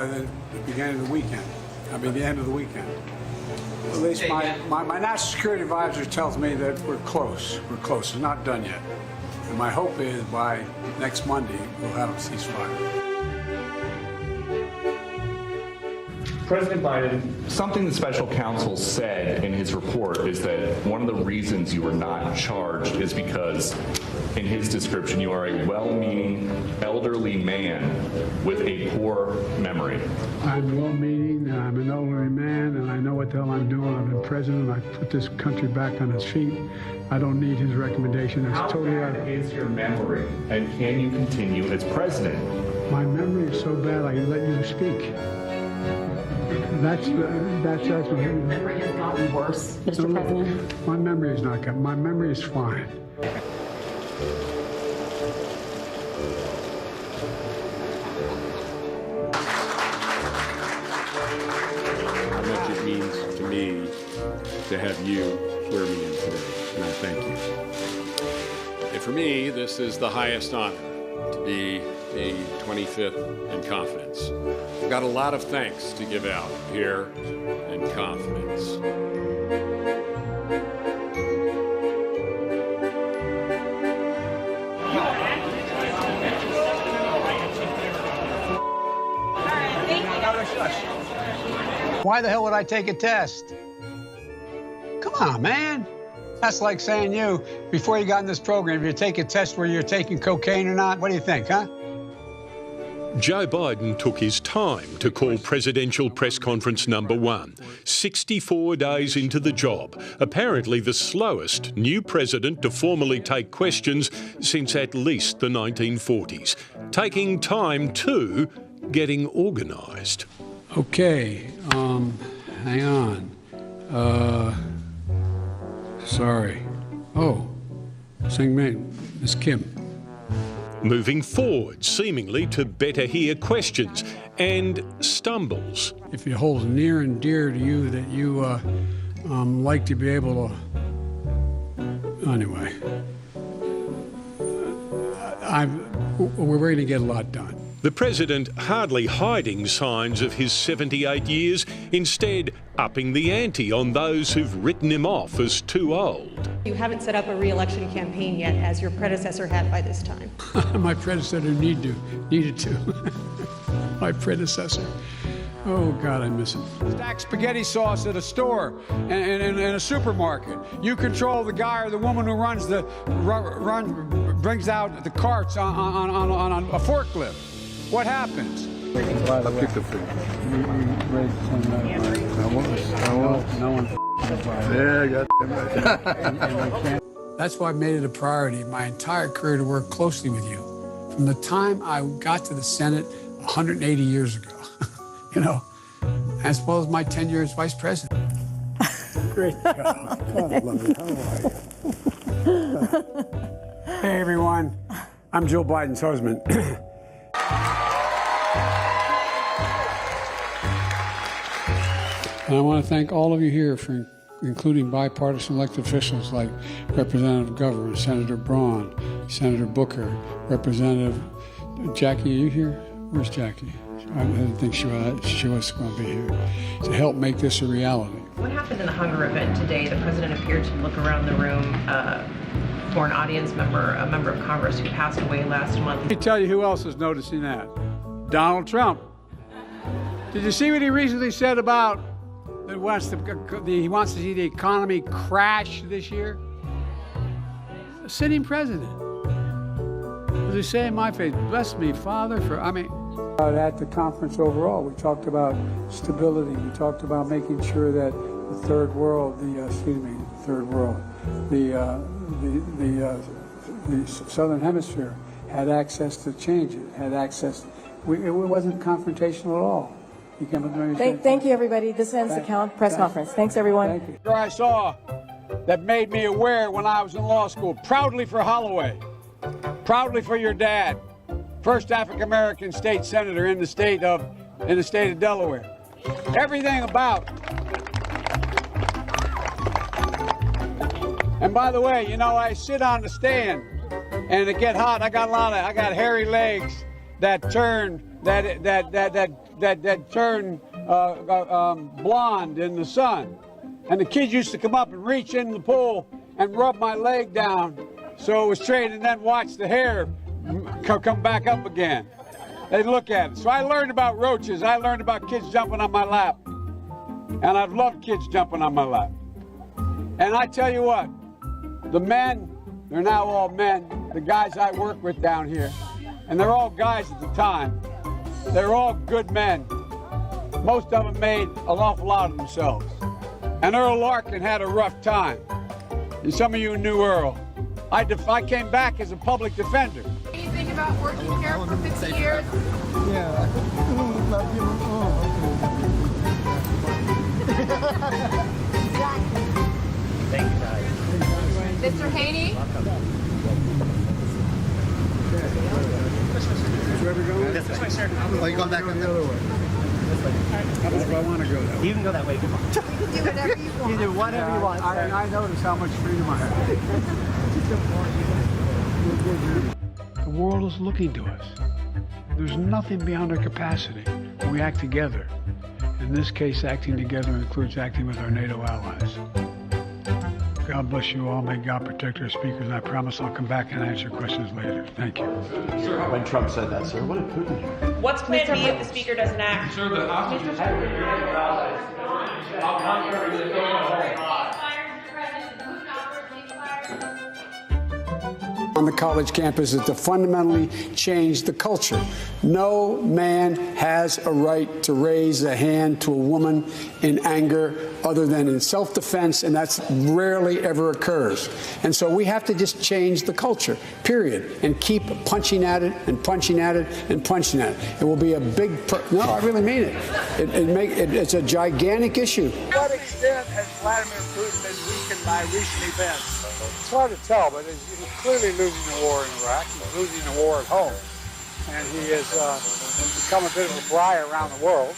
by the beginning of the weekend. The end of the weekend. At least my national security advisor tells me that we're close. We're close. It's not done yet. And my hope is by next Monday, we'll have a ceasefire. President Biden, something the special counsel said in his report is that one of the reasons you were not charged is because, in his description, you are a well-meaning elderly man with a poor memory. I'm well-meaning, and I'm an elderly man, and I know what the hell I'm doing. I've been president. I put this country back on its feet. I don't need his recommendation. It's totally out. How bad is your memory, and can you continue as president? My memory is so bad I can let you speak. That's Your memory has gotten worse, Mr. President. My memory is not good. My memory is fine. How much it means to me to have you swear me in today, and I thank you. And for me, this is the highest honor, to be the 25th in confidence. I've got a lot of thanks to give out here in confidence. Why the hell would I take a test? Come on, man. That's like saying you, before you got in this program, if you take a test where you're taking cocaine or not, what do you think, huh? Joe Biden took his time to call presidential press conference number 1, 64 days into the job, apparently the slowest new president to formally take questions since at least the 1940s, taking time too getting organised. Okay, hang on. Sorry. Oh, sing me, Miss Kim. Moving forward, seemingly to better hear questions, and stumbles. If it holds near and dear to you that you like to be able to... Anyway. We're going to get a lot done. The president hardly hiding signs of his 78 years, instead upping the ante on those who've written him off as too old. You haven't set up a re-election campaign yet, as your predecessor had by this time. My predecessor needed to. My predecessor. Oh, God, I miss him. Stack spaghetti sauce at a store and in a supermarket. You control the guy or the woman who brings out the carts on a forklift. What happens? I'll pick the food. That's why I made it a priority my entire career to work closely with you. From the time I got to the Senate 180 years ago, as well as my tenure as vice president. Great God. God, I love you. How are you? Hey, everyone. I'm Joe Biden's husband. And I want to thank all of you here for including bipartisan elected officials like Representative Governor, Senator Braun, Senator Booker, Representative Jackie. Are you here? Where's Jackie? I didn't think she was going to be here to help make this a reality. What happened in the hunger event today? The president appeared to look around the room for an audience member, a member of Congress who passed away last month. Let me tell you who else is noticing that. Donald Trump. Did you see what he recently said about that he wants to see the economy crash this year? A sitting president. As he say in my face, bless me, Father, at the conference overall, we talked about stability. We talked about making sure that the third world, the Southern Hemisphere had access to change it, had access. It wasn't confrontational at all. Thank you, everybody. This ends the press conference. Thanks, everyone. Thank you. I saw that made me aware when I was in law school. Proudly for Holloway. Proudly for your dad. First African-American state senator in the state of Delaware. Everything about. And by the way, I sit on the stand and it get hot. I got hairy legs that turn that turn blonde in the sun. And the kids used to come up and reach in the pool and rub my leg down so it was straight, and then watch the hair come back up again. They'd look at it. So I learned about roaches. I learned about kids jumping on my lap. And I've loved kids jumping on my lap. And I tell you what, the men, they're now all men, the guys I work with down here, and they're all guys at the time. They're all good men. Most of them made an awful lot of themselves. And Earl Larkin had a rough time. And some of you knew Earl. I came back as a public defender. What do you think about working here for 50 years? Yeah. Love you. Thank you, guys. Mr. Haney? This way, sir. Oh, you going back on the other way? I want to go that way. You can go that way. Come on. You can do whatever you want. You do whatever you want. I notice how much freedom I have. The world is looking to us. There's nothing beyond our capacity when we act together. In this case, acting together includes acting with our NATO allies. God bless you all. May God protect our speakers. And I promise I'll come back and answer questions later. Thank you. When Trump said that, sir, what did Putin hear? What's plan B if the speaker doesn't act? Sir, the hostages. On the college campus is to fundamentally change the culture. No man has a right to raise a hand to a woman in anger other than in self-defense, and that's rarely ever occurs. And so we have to just change the culture, period, and keep punching at it and punching at it and punching at it. It will be a big, no, I really mean it. It's a gigantic issue. To what extent has Vladimir Putin been weakened by recent events? It's hard to tell, but he's clearly losing the war in Iraq. He's losing the war at home. And he has become a bit of a pariah around the world.